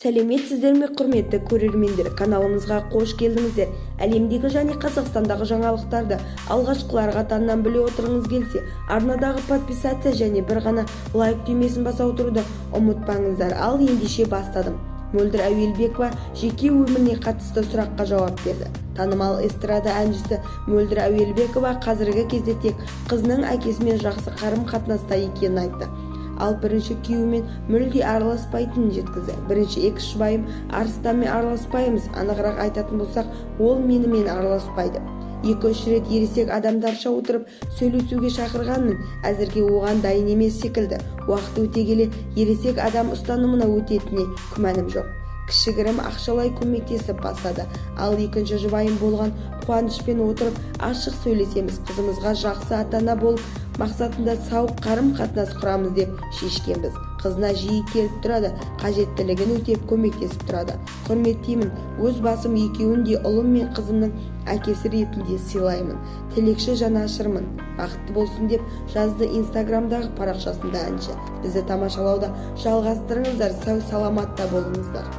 Сәлеметсіздер ме, құрметті көрермендер, каналымызға қош келдіңіздер. Әлемдегі және Қазақстандағы жаңалықтарды алғашқылар қатарынан біле отырыңыз келсе, арнадағы подписация және бір ғана лайк түймесін баса отыруды ұмытпаңыздар. Ал ендеше бастадым. Мөлдір Әуелбекова жеке өміріне қатысты сұраққа жауап берді. Танымал эстрада әншісі Мөлдір Әуелбекова қазіргі кезде тек қызының әкесімен жақсы қарым-қатынаста екенін айтты. Ал бірінші күйеуімен мүлде араласпайтынын жеткізді. Бірінші экс-жұбайым Арыстанмен араласпаймыз, анығырақ айтатын болсақ, ол менімен араласпайды. 2-3 рет ересек адамдарша отырып сөйлесуге шақырғанмын, әзірге оған дайын емес секілді. Уақыт өте келе ересек адам ұстанымына өтетініне күмәнім жоқ. Кішігірім ақшалай көмектесіп бастады. Ал екінші жұбайым болған қуанышпен отырып ашық сөйлесеміз, қызымызға жақсы ата-ана болып мақсатында сау қарым-қатынас құрамыз деп шешкенбіз. Қызына жиі келіп тұрады, қажеттілігін өтеп көмектесіп тұрады. Құрметтеймін, өз басым екеуін де ұлым мен қызымның әкесі ретінде сыйлаймын. Тілекші жанашырмын, бақытты болсын деп жазды инстаграмдағы парақшасында әнші. Бізді тамашалауда жалғастырыңыздар, сау саламатта болыңыздар.